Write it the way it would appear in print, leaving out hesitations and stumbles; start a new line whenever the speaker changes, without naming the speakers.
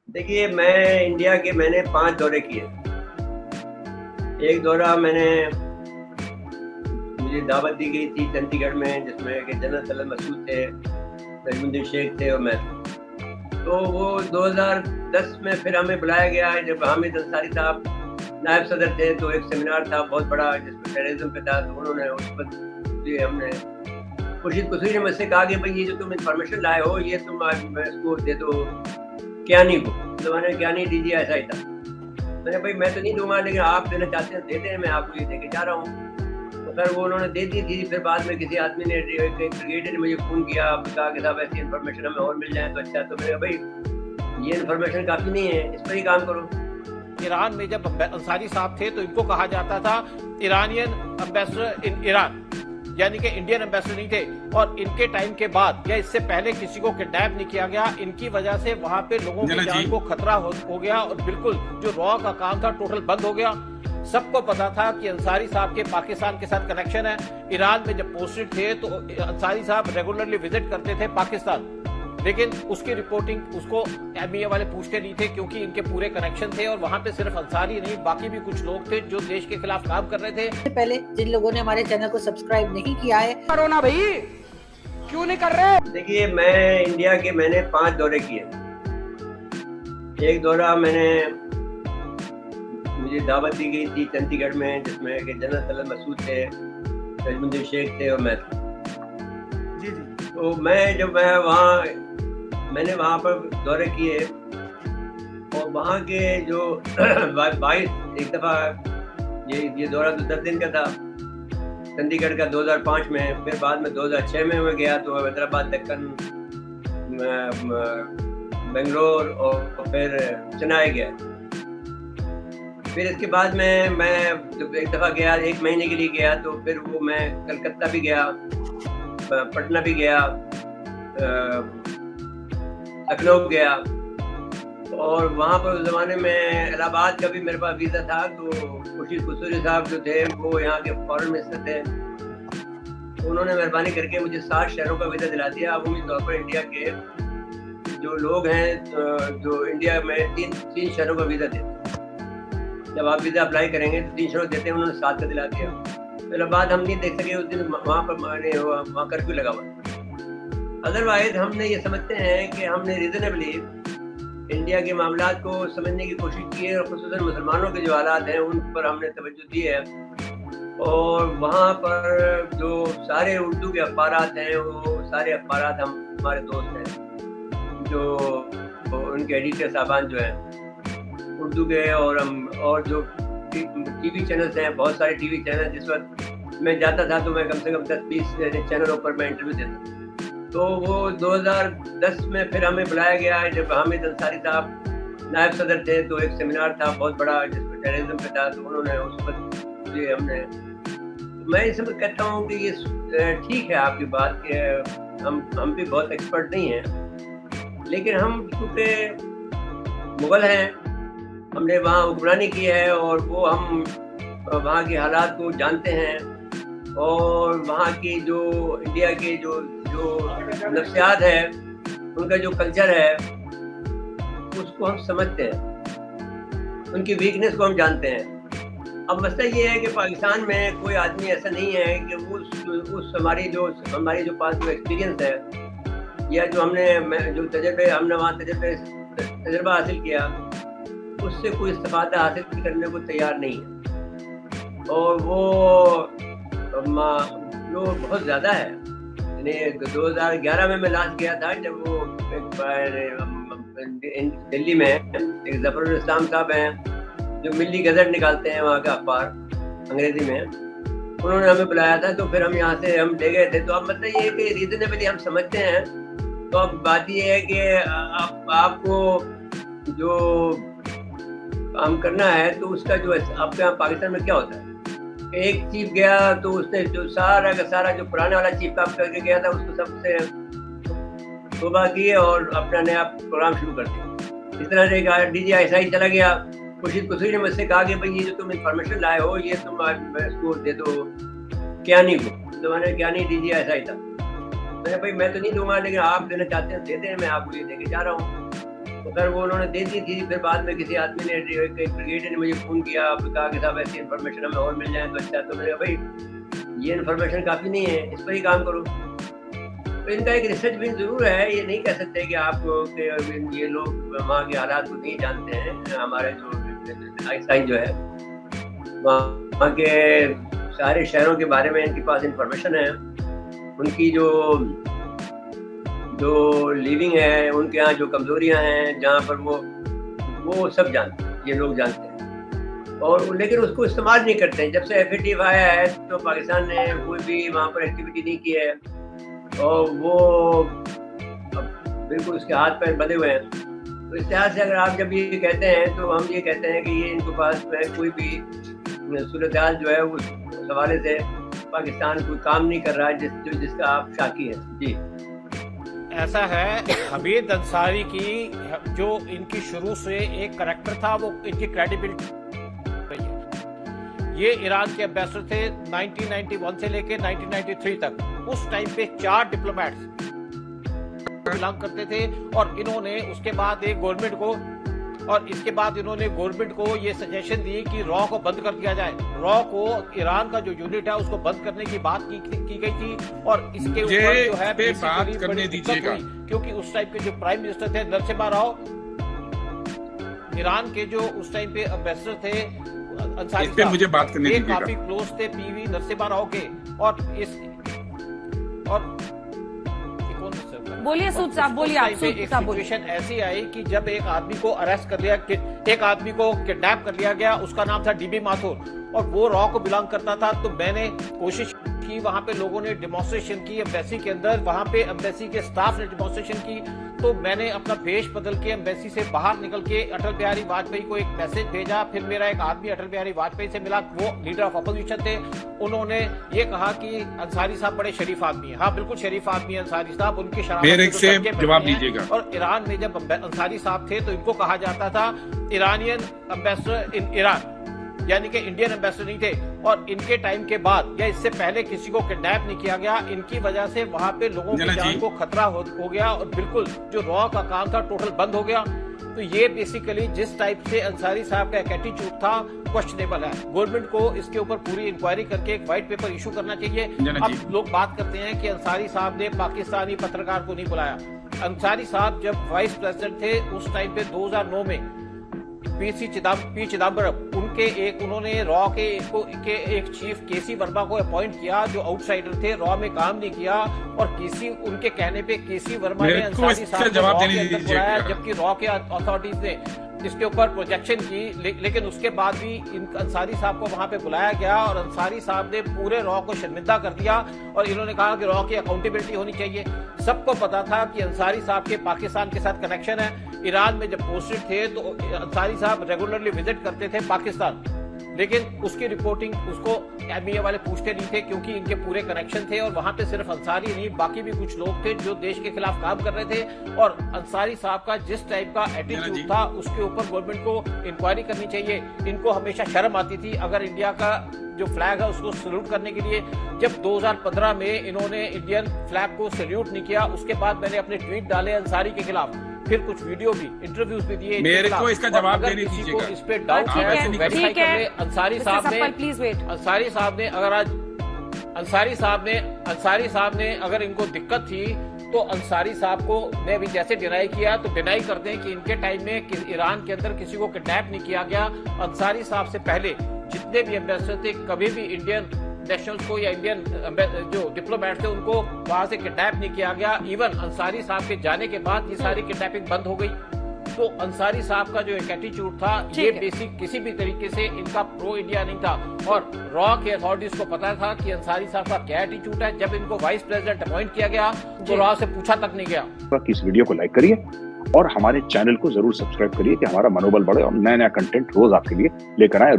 देखिए, मैं इंडिया के मैंने 5 दौरे किए। एक दौरा मुझे दावत दी गई थी चंडीगढ़ में, जिसमें कि जनरल सलम मसूद थे, नजमुद्दीन शेख थे और मैं था। तो वो 2010 में फिर हमें बुलाया गया, जब हामिद अंसारी साहब नायब सदर थे, तो एक सेमिनार था बहुत बड़ा जिसमें टेररिज्म पे था। तो उन्होंने उस पर ये हमने खुर्शीद कुसरी ने मुझसे कहा कि भाई ये जो तुम इंफॉर्मेशन लाए हो, ये तुम आज मैं इसको दे दो कियानी को। तो मैंने कियानी दीजिए, ऐसा ही था। मैंने भाई मैं तो नहीं दूंगा, लेकिन आप देना चाहते हैं देते हैं, मैं आपको ये देके जा रहा हूँ। तो खैर वो उन्होंने दे दी थी। फिर बाद में किसी आदमी ने, एक ब्रिगेडियर ने मुझे फ़ोन किया, कहा कि साहब ऐसी इन्फॉर्मेशन हमें और मिल जाए तो अच्छा। तो मैंने कहा भाई ये इन्फॉर्मेशन काफ़ी नहीं है, इस पर ही काम करो।
ईरान में जब अंसारी साहब थे तो इनको कहा जाता था ईरानियन एम्बेसडर इन ईरान, यानी कि इंडियन एम्बेसडर नहीं थे। और इनके टाइम के बाद या इससे पहले किसी को किडनैप नहीं किया गया। इनकी वजह से वहां पे लोगों की जान को खतरा हो गया और बिल्कुल जो रॉ का काम था टोटल बंद हो गया। सबको पता था कि अंसारी साहब के पाकिस्तान के साथ कनेक्शन है। ईरान में जब पोस्टेड थे तो अंसारी साहब रेगुलरली विजिट करते थे पाकिस्तान, लेकिन उसकी रिपोर्टिंग उसको एमईए वाले पूछते नहीं थे, क्योंकि इनके पूरे कनेक्शन थे। और वहां पे सिर्फ अंसारी नहीं, बाकी भी कुछ लोग थे जो देश के खिलाफ काम कर रहे थे।
पहले जिन लोगों ने हमारे चैनल को सब्सक्राइब नहीं किया है,
करो ना भाई, क्यों नहीं कर रहे?
देखिए, मैं इंडिया के मैंने 5 दौरे किए। एक दौरा मुझे दावत दी गई थी चंडीगढ़ में, जिसमें कि जनरल सलम मसूद थे, नजमुद्दीन शेख थे और मैं था।
जी जी।
तो मैंने वहाँ पर दौरे किए और वहाँ के जो 22 एक दफ़ा ये दौरा तो 10 दिन का था। चंडीगढ़ का 2005 में, फिर बाद में 2006 में मैं गया तो हैदराबाद, दक्कन, बेंगलोर और फिर चेन्नई गया। फिर इसके बाद में मैं जब एक दफ़ा गया, 1 महीने के लिए गया, तो फिर वो मैं कलकत्ता भी गया, पटना भी गया, लखनऊ गया। और वहाँ पर उस ज़माने में इलाहाबाद का भी मेरे पास वीज़ा था। तो खुर्शीद कुसरी साहब जो थे वो यहाँ के फॉरेन मिनिस्टर थे, तो उन्होंने मेहरबानी करके मुझे 7 शहरों का वीज़ा दिला दिया। अमूमी तौर पर इंडिया के जो लोग हैं, जो इंडिया में तीन शहरों का वीज़ा देते हैं। जब आप वीज़ा अप्लाई करेंगे तो 3 शहरों देते हैं, उन्होंने 7 का दिला दिया। फिर बाद हम नहीं देख सके, उस दिन वहाँ पर वहाँ कर्फ्यू लगा हुआ। अदरवाइज हमने ये समझते हैं कि हमने रीजनेबली इंडिया के मामलात को समझने की कोशिश की है, और खुसूसन मुसलमानों के जो हालात हैं उन पर हमने तवज्जो दी है। और वहाँ पर जो सारे उर्दू के अखबारात हैं, वो सारे अखबारात हमारे दोस्त हैं, जो उनके एडिटर साहबान जो हैं उर्दू के। और जो टीवी चैनल्स हैं, बहुत सारे टीवी चैनल, जिस वक्त मैं जाता था तो मैं कम से कम 10-20 चैनलों पर मैं इंटरव्यू देता था। तो वो 2010 में फिर हमें बुलाया गया, जब हामिद अंसारी साहब नायब सदर थे, तो एक सेमिनार था बहुत बड़ा जिसमें टेररिज्म पे था। तो उन्होंने उस पर ये हमने, तो मैं इस समय कहता हूँ कि ये ठीक है आपकी बात कि हम भी बहुत एक्सपर्ट नहीं हैं, लेकिन हम चूँकि मुग़ल हैं, हमने वहाँ हुक्मरानी की है, और वो हम वहाँ के हालात को जानते हैं, और वहाँ की जो इंडिया के जो नफ्सियात है, उनका जो कल्चर है, उसको हम समझते हैं, उनकी वीकनेस को हम जानते हैं। अब मसला ये है कि पाकिस्तान में कोई आदमी ऐसा नहीं है कि उस हमारी जो पास जो एक्सपीरियंस है, या जो हमने वहाँ तजर्बा हासिल किया, उससे कोई इस्तिफादा हासिल करने को तैयार नहीं है। और वो जो बहुत ज़्यादा है। 2011 में मैं लास्ट गया था, जब वो दिल्ली में एक ज़फ़रुल इस्लाम साहब हैं, जो मिल्ली गज़ट निकालते हैं, वहाँ का अखबार अंग्रेज़ी में, उन्होंने हमें बुलाया था। तो फिर हम यहाँ से हम ले गए थे। तो अब मतलब ये है कि रीज़नेबली हम समझते हैं। तो अब बात ये है कि आपको जो काम करना है, तो उसका जो आपके यहाँ पाकिस्तान में क्या होता है, एक चीफ गया तो उसने जो सारा का सारा जो पुराने वाला चीफ काम करके गया था, उसको सबसे तौबा की और अपना नया प्रोग्राम शुरू कर दिया। इस तरह से एक DGI चला गया। खुर्शीद कुसरी ने मुझसे कहा कि भाई ये जो तुम इंफॉर्मेशन लाए हो, ये तुम इसको दे दो कियानी को। तो मैंने कियानी DGI था। मैंने भाई मैं तो नहीं दूंगा, लेकिन आप देना चाहते हैं देते हैं, मैं आपको ये देके जा रहा हूँ। अगर वो उन्होंने दे दी थी, फिर बाद में किसी आदमी ने, एक ब्रिगेडियर ने मुझे फ़ोन किया, कहा कि साहब ऐसी इन्फॉर्मेशन हमें और मिल जाए तो अच्छा। तो मैंने कहा भाई ये इन्फॉर्मेशन काफ़ी नहीं है, इस पर ही काम करो। तो इनका एक रिसर्च भी ज़रूर है, ये नहीं कह सकते कि आप ये लोग वहाँ के हालात को नहीं जानते हैं। हमारे जो आइंस्टाइन जो है वहाँ के सारे शहरों के बारे में इनके पास इंफॉर्मेशन है, उनकी जो लिविंग है, उनके यहाँ जो कमज़ोरियाँ हैं, जहाँ पर वो सब जानते हैं, ये लोग जानते हैं। और लेकिन उसको इस्तेमाल नहीं करते हैं। जब से FATF आया है तो पाकिस्तान ने कोई भी वहाँ पर एक्टिविटी नहीं की है, और वो बिल्कुल उसके हाथ पैर बंधे हुए हैं। तो इस लिहाज से अगर आप जब ये कहते हैं तो हम ये कहते हैं कि ये इनके पास में कोई भी सूरत हाल जो है उस हवाले से पाकिस्तान कोई काम नहीं कर रहा है जिसका आप शाकी हैं। जी
ऐसा है, हमीद अंसारी की जो इनकी शुरू से एक करैक्टर था, वो इनकी क्रेडिबिलिटी रही है। ये ईरान के एम्बेसडर थे 1991 से लेकर 1993 तक। उस टाइम पे 4 डिप्लोमेट्स बिलोंग करते थे, और इन्होंने उसके बाद एक गवर्नमेंट को, और इसके बाद इन्होंने गवर्नमेंट को ये सजेशन दी कि रॉ को बंद कर दिया जाए। रॉ को, ईरान का जो यूनिट है उसको बंद करने की बात की गई थी, और इसके ऊपर जो है
बात करने दीजिएगा,
क्योंकि उस टाइम के जो प्राइम मिनिस्टर थे नरसिम्हा राव, ईरान के जो उस टाइम पे एम्बेसडर थे अंसारी साहब,
मुझे बात करने दीजिएगा,
काफी क्लोज थे PV नरसिम्हा राव के। और
बोलिए सूद साहब, बोलिए आप।
सिचुएशन ऐसी आई कि जब एक आदमी को अरेस्ट कर लिया, एक आदमी को किडनैप कर लिया गया, उसका नाम था DB माथुर, और वो रॉ को बिलोंग करता था। तो मैंने कोशिश की, वहां पे लोगों ने डेमोन्स्ट्रेशन की एम्बेसी के अंदर, वहां पे एम्बेसी के स्टाफ ने डेमोन्स्ट्रेशन की। तो मैंने अपना भेष बदल के एम्बेसी से बाहर निकल के अटल बिहारी वाजपेयी को एक मैसेज भेजा। फिर मेरा एक आदमी अटल बिहारी वाजपेयी से मिला, वो लीडर ऑफ अपोजिशन थे। उन्होंने ये कहा कि अंसारी साहब बड़े शरीफ आदमी है। हाँ, बिल्कुल शरीफ आदमी है अंसारी साहब, उनकी शराफत
से जवाब दीजिएगा।
और ईरान में जब अंसारी साहब थे तो इनको कहा जाता था ईरानियन एम्बेसडर इन ईरान, यानी कि इंडियन एम्बेसडर नहीं थे। और इनके टाइम के बाद या इससे पहले किसी को किडनैप नहीं किया गया। इनकी वजह से वहां पे लोगों की जान को खतरा हो गया, और बिल्कुल जो रॉ का काम था टोटल बंद हो गया। तो ये बेसिकली जिस टाइप से अंसारी साहब का एटीट्यूड था क्वेश्चनेबल है। गवर्नमेंट को इसके ऊपर पूरी इंक्वायरी करके एक व्हाइट पेपर इशू करना चाहिए। अब लोग बात करते हैं कि अंसारी साहब ने पाकिस्तानी पत्रकार को नहीं बुलाया। अंसारी साहब जब वाइस प्रेसिडेंट थे उस टाइम पे 2009 में पी चिदम्बरम उन्होंने रॉ के एक चीफ KC वर्मा को अपॉइंट किया, जो आउटसाइडर थे, रॉ में काम नहीं किया। और उनके कहने पे KC वर्मा ने अंसारी साहब को रॉ के अंदर बुलाया, जबकि रॉ के अथॉरिटीज ने इसके ऊपर प्रोजेक्शन की। लेकिन उसके बाद भी अंसारी साहब को वहां पे बुलाया गया, और अंसारी साहब ने पूरे रॉ को शर्मिंदा कर दिया। और इन्होंने कहा कि रॉ की अकाउंटेबिलिटी होनी चाहिए। सबको पता था कि अंसारी साहब के पाकिस्तान के साथ कनेक्शन है। ईरान में जब पोस्टेड थे तो अंसारी साहब रेगुलरली विजिट करते थे पाकिस्तान, लेकिन उसकी रिपोर्टिंग उसको MBA वाले पूछते नहीं थे, क्योंकि इनके पूरे कनेक्शन थे। और वहां पे सिर्फ अंसारी नहीं, बाकी भी कुछ लोग थे जो देश के खिलाफ काम कर रहे थे। और अंसारी साहब का जिस टाइप का एटीट्यूड था उसके ऊपर गवर्नमेंट को इंक्वायरी करनी चाहिए। इनको हमेशा शर्म आती थी अगर इंडिया का जो फ्लैग है उसको सल्यूट करने के लिए। जब 2015 में इन्होंने इंडियन फ्लैग को सल्यूट नहीं किया, उसके बाद मैंने अपने ट्वीट डाले अंसारी के खिलाफ, फिर कुछ वीडियो भी, इंटरव्यूज भी दिए।
मेरे को इसका जवाब देने दीजिएगा।
इस पे डाउट है तो वेरीफाई कर ले। अंसारी साहब ने अगर इनको दिक्कत थी तो अंसारी साहब को मैं अभी जैसे डिनाई किया तो डिनाई कर दें कि इनके टाइम में ईरान के अंदर किसी को किडनैप नहीं किया गया। अंसारी साहब से पहले जितने भी एम्बेसडर थे कभी भी इंडियन नेशनल्स को या इंडियन जो डिप्लोमेट थे उनको वहां से किडनैप नहीं किया गया। इवन अंसारी साहब के जाने के बाद ये सारी किडनैपिंग बंद हो गई। तो अंसारी साहब का जो एक एटीट्यूड था ये बेसिक किसी भी तरीके से इनका प्रो इंडिया नहीं था। और रॉ के अथॉरिटीज को पता था कि अंसारी साहब का क्या एटीट्यूड है। जब इनको वाइस प्रेसिडेंट अपॉइंट किया गया तो रॉ से पूछा तक नहीं गया।
इस वीडियो को लाइक करिए और हमारे चैनल को जरूर सब्सक्राइब करिए कि हमारा मनोबल बढ़े और नया नया कंटेंट रोज आपके लिए लेकर आए।